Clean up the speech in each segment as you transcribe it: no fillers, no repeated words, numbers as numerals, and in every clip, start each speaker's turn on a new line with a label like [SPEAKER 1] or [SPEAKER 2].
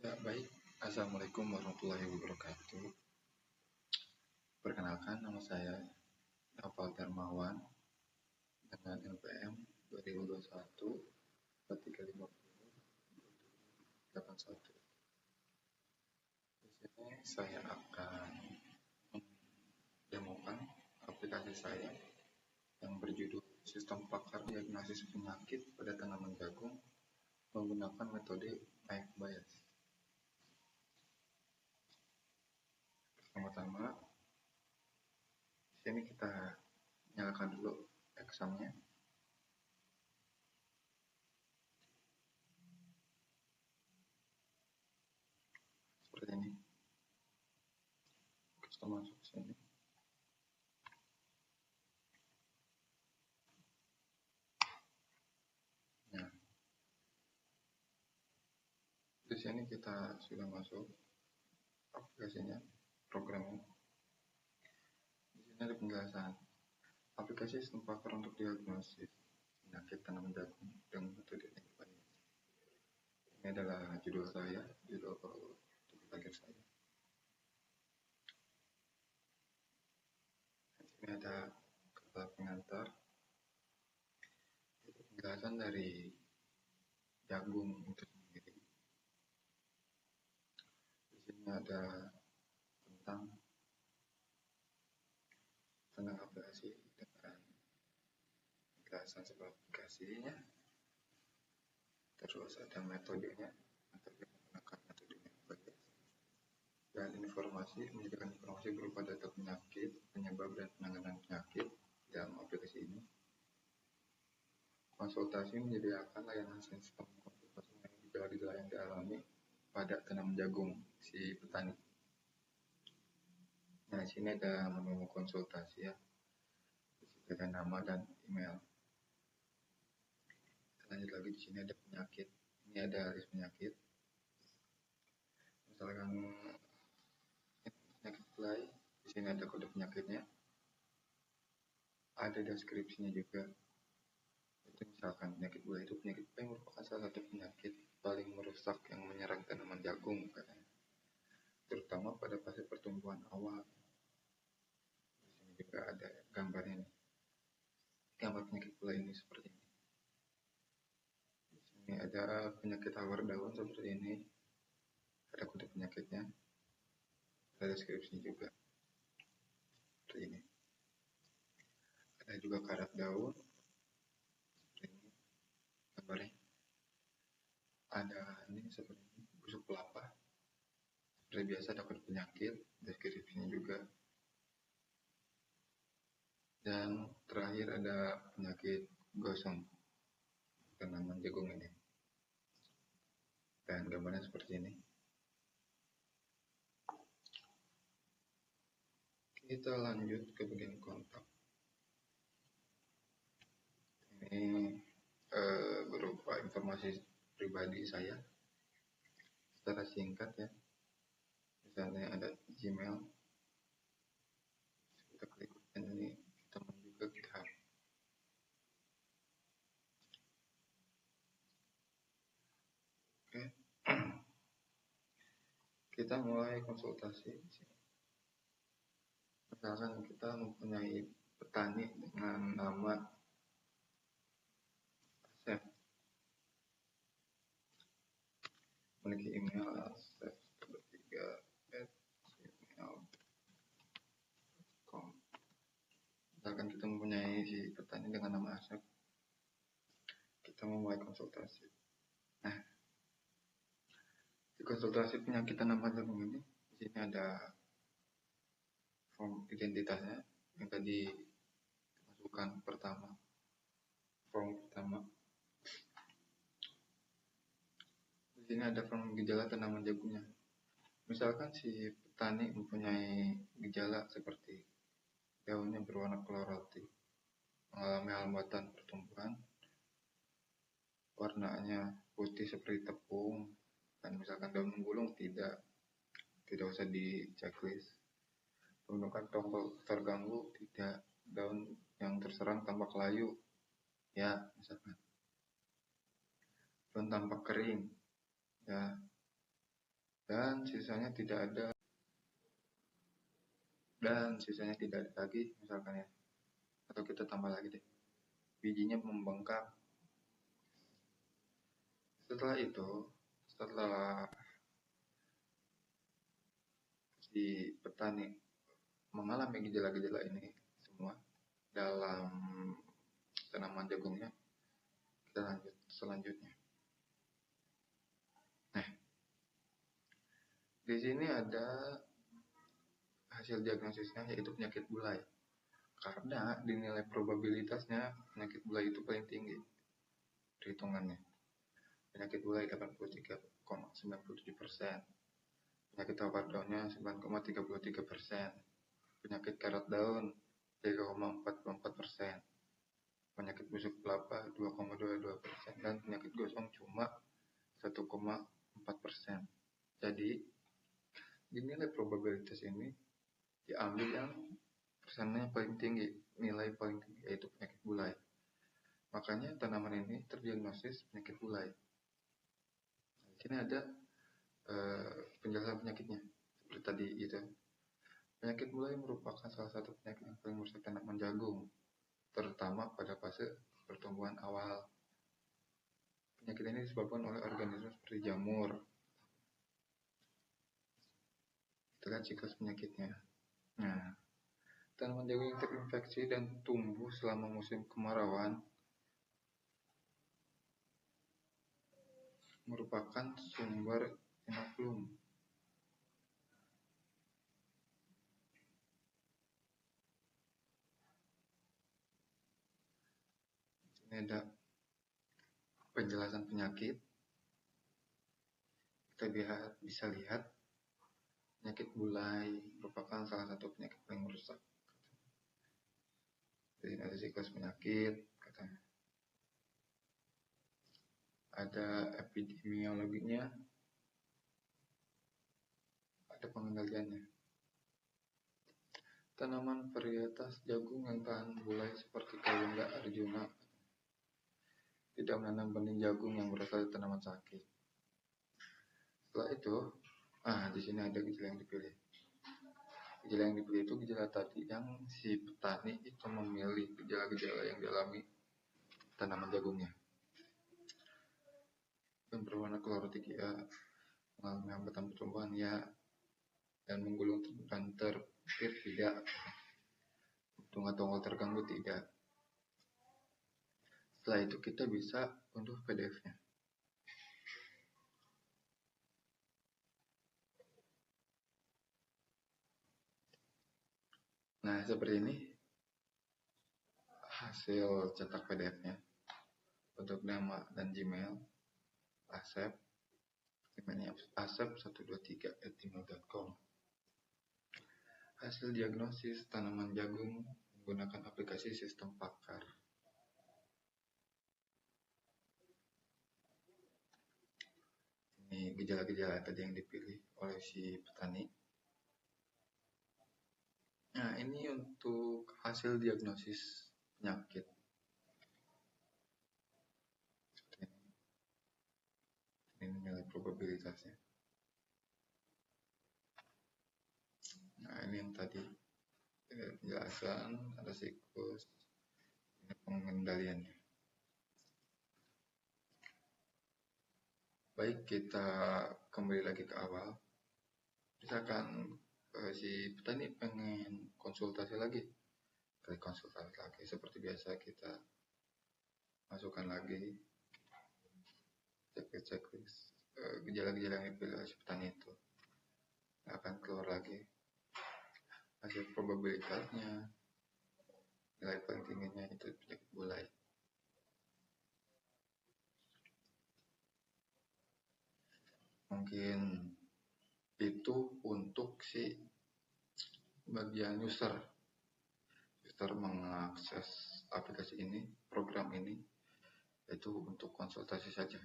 [SPEAKER 1] Ya, baik. Assalamualaikum warahmatullahi wabarakatuh. Perkenalkan, nama saya Noval Darmawan dengan NPM 2021 435081. Di sini saya akan mendemokan aplikasi saya yang berjudul Sistem Pakar Diagnosis Penyakit pada Tanaman Jagung menggunakan metode Naik Bias. Pertama-tama, di sini kita nyalakan dulu examnya. Seperti ini. Kita masuk ke sini. Nah, di sini kita sudah masuk aplikasinya, programnya. Di sini ada penjelasan. Aplikasi sistem pakar untuk diagnosis penyakit tanaman jagung dengan metode Naik Bias. Ini adalah judul saya, judul tugas saya. Di sini ada kata pengantar, itu penjelasan dari jagung itu sendiri. Di sini ada tentang aplikasi dengan penjelasan sebuah aplikasinya, terus ada metodenya, metode menggunakan metode Naik Bias, dan menyediakan informasi berupa data penyakit, penyebab dan penanganan penyakit dalam aplikasi ini. Konsultasi menyediakan layanan sistem konsultasi mengenai gejala-gejala yang dialami pada tanaman jagung si petani. Nah, di sini ada menu konsultasi ya. Di sini ada nama dan email. Lanjut lagi, di sini ada penyakit. Ini ada list penyakit. Misalkan penyakit fly, di sini ada kode penyakitnya. Ada deskripsinya juga. Itu misalkan penyakit fly itu penyakit fly merupakan salah satu penyakit paling merusak yang menyerang tanaman jagung, katanya, terutama pada fase pertumbuhan awal. Di sini juga ada gambarnya nih. Gambar penyakit fly ini seperti ini. Di sini ada penyakit tawar daun seperti ini. Ada kode penyakitnya. Ada deskripsinya juga. Seperti ini. Ada juga karat daun. Seperti ini gambarnya. Ada ini seperti ini, busuk kelapa. Seperti biasa ada kode penyakit, deskripsinya juga. Dan terakhir ada penyakit gosong tanaman jagung ini. Dan gambarnya seperti ini. Kita lanjut ke bagian kontak. Ini berupa informasi pribadi saya secara singkat ya. Misalnya ada Gmail, kita klik dan ini kita menuju ke GitHub. Oke. Kita mulai konsultasi di sini. Misalkan kita mempunyai petani dengan nama Asep, memiliki email asep3@gmail.com. Misalkan kita mempunyai si petani dengan nama Asep, kita memulai konsultasi. Nah, di konsultasi penyakit tanaman jagung ini, di sini ada form identitasnya yang tadi masukkan pertama. Form pertama. Di sini ada form gejala tanaman jagungnya. Misalkan si petani mempunyai gejala seperti daunnya berwarna klorotik, mengalami hambatan pertumbuhan, warnanya putih seperti tepung, dan misalkan daun menggulung tidak usah di checklist. Pembentukan tongkol terganggu tidak, daun yang terserang tampak layu ya, misalkan daun tampak kering ya, dan sisanya tidak ada lagi misalkan ya, atau kita tambah lagi deh, bijinya membengkak. Setelah si petani mengalami gejala-gejala ini semua dalam tanaman jagungnya, kita lanjut selanjutnya. Nah, di sini ada hasil diagnosisnya, yaitu penyakit bulai. Karena dinilai probabilitasnya penyakit bulai itu paling tinggi perhitungannya. Penyakit bulai 83,97%, penyakit tawar daunnya 9,33%, penyakit karat daun 3,44%, penyakit busuk kelapa 2,22%, dan penyakit gosong cuma 1,4%. Jadi dinilai probabilitas ini diambil yang persennya paling tinggi, nilai paling tinggi, yaitu penyakit bulai. Makanya tanaman ini terdiagnosis penyakit bulai. Di sini ada penjelasan penyakitnya seperti tadi gitu. Penyakit bulai merupakan salah satu penyakit yang paling merusak tanaman jagung, terutama pada fase pertumbuhan awal. Penyakit ini disebabkan oleh organisme seperti jamur. Itu kan siklus penyakitnya. Nah, tanaman jagung yang terinfeksi dan tumbuh selama musim kemarauan merupakan sumber inokulum. Ini ada penjelasan penyakit. Kita bisa lihat penyakit bulai merupakan salah satu penyakit paling merusak. Jadi ada siklus penyakit, katanya. Ada epidemiologinya, ada pengendaliannya. Tanaman varietas jagung yang tahan bulai seperti Kayanga Arjuna tidak menanam benih jagung yang berasal dari tanaman sakit. Setelah itu, di sini ada gejala yang dipilih. Gejala yang dipilih itu gejala tadi yang si petani itu memilih gejala-gejala yang dialami tanaman jagungnya. Dan berwarna klorotik ya, mengalami hambatan pertumbuhan ya, dan menggulung dan terpikir tidak, bunga tongkol terganggu tidak. Setelah itu kita bisa unduh PDF-nya. Nah, seperti ini hasil cetak PDF-nya. Untuk nama dan Gmail, Asep, emailnya asep123@gmail.com. Hasil diagnosis tanaman jagung menggunakan aplikasi sistem pakar. Ini gejala-gejala tadi yang dipilih oleh si petani. Nah, ini untuk hasil diagnosis penyakit. Ini nilai probabilitasnya. Nah, ini yang tadi penjelasan, ada siklus, ini pengendaliannya. Baik, kita kembali lagi ke awal. Misalkan si petani pengen konsultasi lagi, seperti biasa kita masukkan lagi checklist gejala-gejala yang dipilih oleh si petani itu, akan keluar lagi hasil probabilitasnya, nilai paling tingginya itu penyakit bulai. Mungkin itu untuk si bagian user mengakses aplikasi ini, program ini, itu untuk konsultasi saja.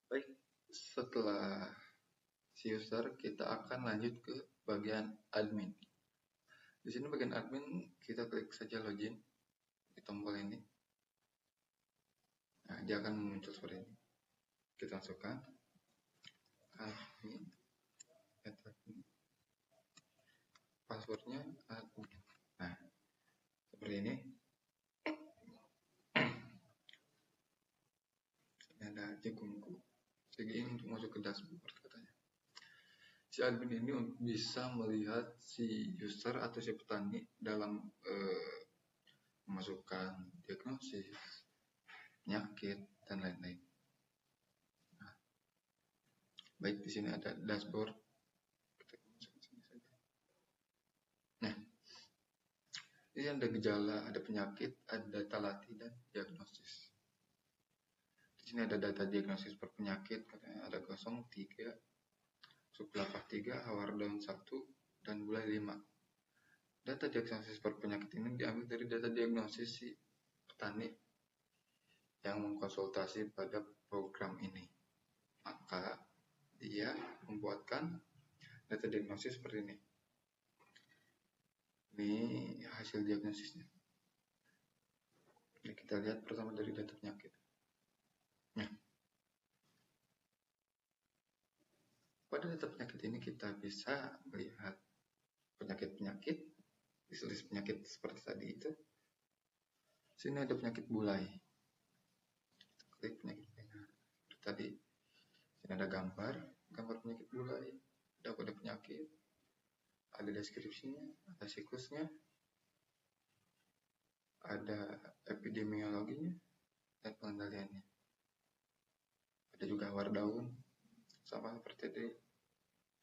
[SPEAKER 1] Baik, setelah si user, kita akan lanjut ke bagian admin. Di sini bagian admin, kita klik saja login di tombol ini. dia akan muncul seperti ini. Kita masukkan admin, passwordnya admin. Nah, seperti ini. Ini ada jengkungku. Jadi ini untuk masuk ke dashboard katanya. Si admin ini bisa melihat si user atau si petani dalam memasukkan diagnosis, penyakit, dan lain-lain. Nah, baik di sini ada dashboard. Kita masuk ke sini saja. Nah, ini ada gejala, ada penyakit, ada data latih, dan diagnosis. Di sini ada data diagnosis per penyakit, katanya ada 03, sublapah 3, hawardaun 1, dan bulai 5. Data diagnosis per penyakit ini diambil dari data diagnosis si petani yang mengkonsultasi pada program ini. Maka dia membuatkan data diagnosis seperti ini. Ini hasil diagnosisnya. Jadi kita lihat pertama dari data penyakit. Nah, pada data penyakit ini kita bisa melihat penyakit-penyakit, list penyakit seperti tadi itu. Sini ada penyakit bulai. Kita klik penyakit bulai. Tadi sini ada gambar penyakit bulai, ada kode penyakit, ada deskripsinya, ada siklusnya, ada epidemiologinya, dan pengendaliannya. Ada juga hawardaun, sama seperti tadi,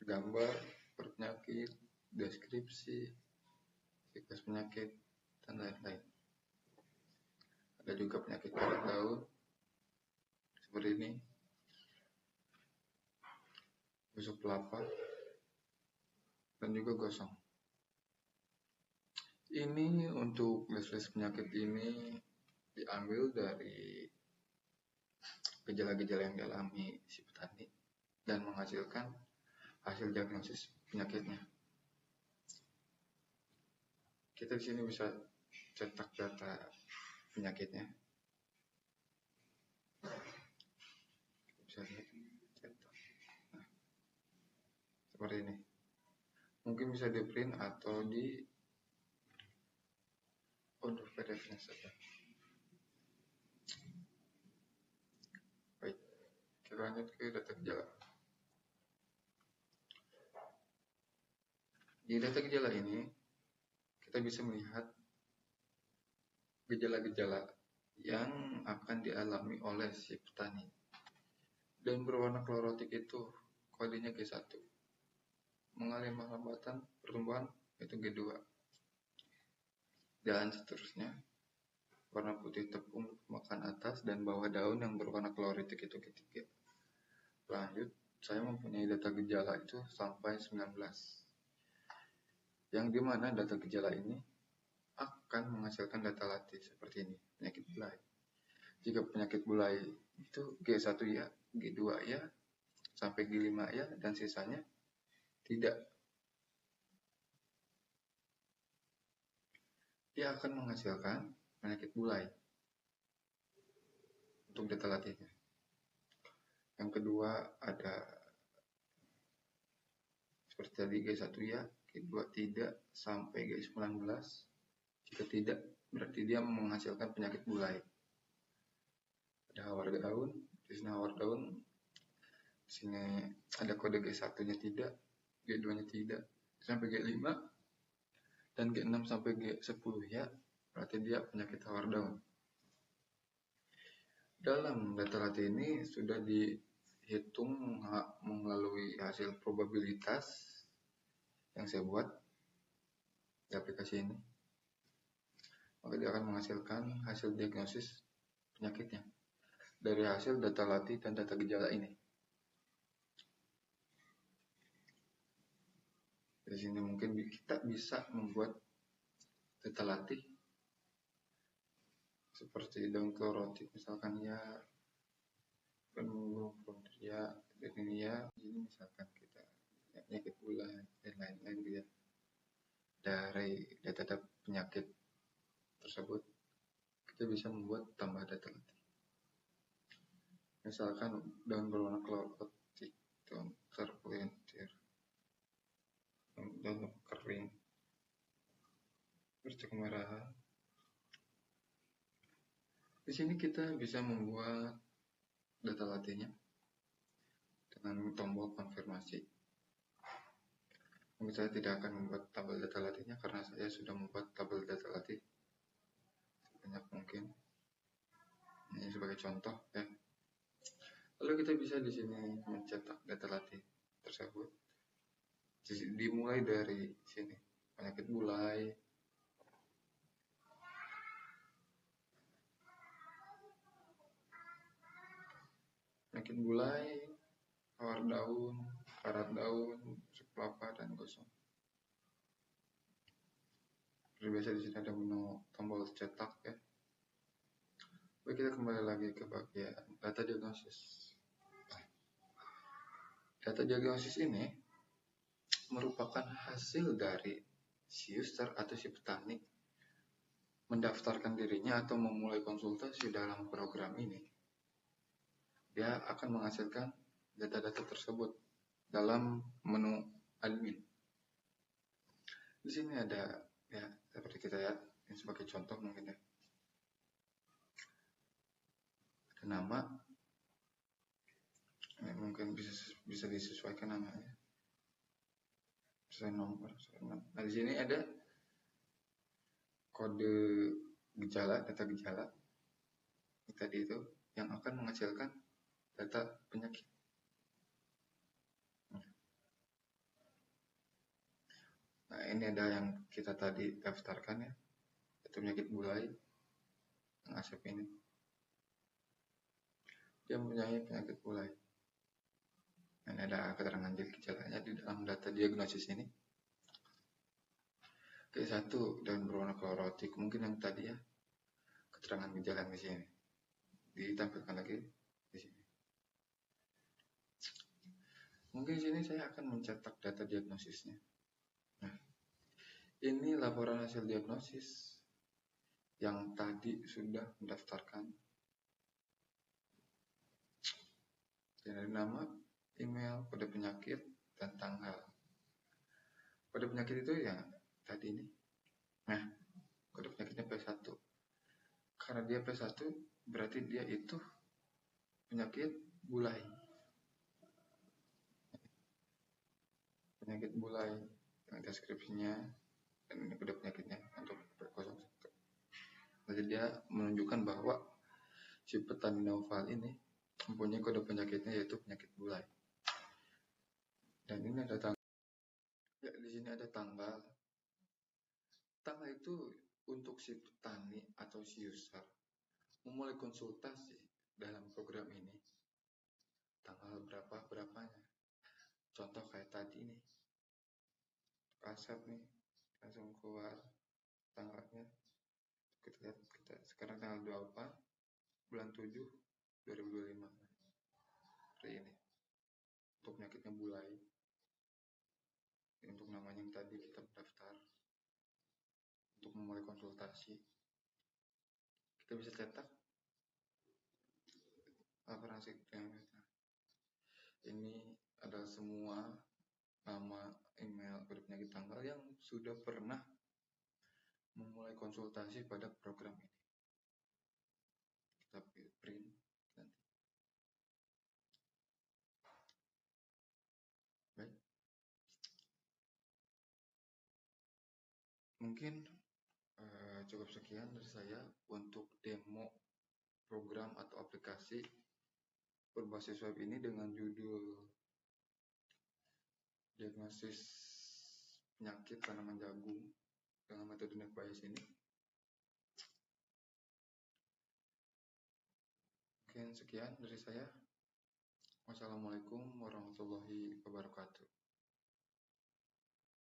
[SPEAKER 1] gambar per penyakit, deskripsi, siklus penyakit, dan lain-lain. Ada juga penyakit hawardaun seperti ini, busuk pelapa, dan juga gosong. Ini untuk list penyakit ini diambil dari gejala-gejala yang dialami si petani dan menghasilkan hasil diagnosis penyakitnya. Kita di sini bisa cetak data penyakitnya. Bisa lihat cetak. Nah, seperti ini. Mungkin bisa di print atau di untuk PDF-nya saja. Baik, kita lanjut ke data gejala. Di data gejala ini kita bisa melihat gejala-gejala yang akan dialami oleh si petani. Dan berwarna klorotik itu kodenya G1. Mengalami hambatan pertumbuhan itu G2. Dan seterusnya. Warna putih tepung makan atas dan bawah daun yang berwarna kloritik itu G3. Lanjut, saya mempunyai data gejala itu sampai 19. Yang dimana data gejala ini akan menghasilkan data latih seperti ini, penyakit bulai. Jika penyakit bulai itu G1 ya, G2 ya, sampai G5 ya, dan sisanya tidak. Dia akan menghasilkan penyakit bulai untuk data latihnya. Yang kedua ada seperti tadi G1 ya, G2 tidak, sampai G19. Jika tidak, berarti dia menghasilkan penyakit bulai. Ada hawardaun, di sini hawardaun, di sini ada kode G1-nya tidak, G2-nya tidak, sampai G5 dan G6 sampai G10 ya, berarti dia penyakit hawardaun. Dalam data latih ini sudah dihitung melalui hasil probabilitas yang saya buat di aplikasi ini. Maka dia akan menghasilkan hasil diagnosis penyakitnya dari hasil data latih dan data gejala ini. Di sini mungkin kita bisa membuat data latih seperti daun klorotik misalkan ya, penuh ya, ini ya, ini misalkan kita penyakit bulai dan lain-lain gitu. Dari data penyakit tersebut kita bisa membuat tambah data latih. Misalkan daun berwarna klerotik, daun terpelintir, daun kering, bercak kemerahan. Di sini kita bisa membuat data latihnya dengan tombol konfirmasi. Mungkin saya tidak akan membuat tabel data latihnya karena saya sudah membuat tabel data latih sebanyak mungkin. Ini sebagai contoh ya. Lalu kita bisa di sini mencetak data latih tersebut. Dimulai dari sini, penyakit bulai, tawar daun, karat daun, busuk kelapa, dan gosong. Seperti biasa di sini ada menu tombol cetak ya. Baik, kita kembali lagi ke bagian data diagnosis. Data diagnosis ini merupakan hasil dari si user atau si petani mendaftarkan dirinya atau memulai konsultasi dalam program ini. Dia akan menghasilkan data-data tersebut dalam menu admin. Di sini ada ya seperti kita lihat, ini sebagai contoh mungkin ya. Ada nama, ini mungkin bisa disesuaikan namanya. Sesuai nomor. Nah, di sini ada kode gejala, data gejala tadi itu yang akan menghasilkan data penyakit. Nah, ini ada yang kita tadi daftarkan ya, itu penyakit bulai yang asap ini. Dia mempunyai penyakit bulai. Dan ada keterangan gejalanya di dalam data diagnosis ini. Oke, satu, daun berwarna klerotik, mungkin yang tadi ya, keterangan gejala di sini. Ditampilkan lagi di sini. Mungkin di sini saya akan mencetak data diagnosisnya. Nah, ini laporan hasil diagnosis yang tadi sudah mendaftarkan. Dari nama, email, kode penyakit, dan tanggal. Kode penyakit itu ya tadi ini. Nah, kode penyakitnya P1. Karena dia P1, berarti dia itu penyakit bulai. Penyakit bulai dengan deskripsinya dan ini kode penyakitnya untuk P01. Jadi dia menunjukkan bahwa si petani novel ini mempunyai kode penyakitnya yaitu penyakit bulai. Dan ini ada tanggal. Ya, di sini ada tanggal. Tanggal itu untuk si petani atau si user memulai konsultasi dalam program ini. Tanggal berapanya. Contoh kayak tadi nih. Asap nih langsung keluar tanggalnya. Kita lihat sekarang tanggal 24 bulan 7 2025. Seperti ini. Untuk penyakitnya bulai. Untuk namanya yang tadi kita daftar untuk memulai konsultasi. Kita bisa cetak laporan hasil. Ini adalah semua nama, email, kode penyakit, tanggal yang sudah pernah memulai konsultasi pada program ini. Kita print nanti. Baik. Mungkin cukup sekian dari saya untuk demo program atau aplikasi berbasis web ini dengan judul diagnosis penyakit tanaman jagung dengan metode net bias ini. Mungkin sekian dari saya. Wassalamualaikum warahmatullahi wabarakatuh.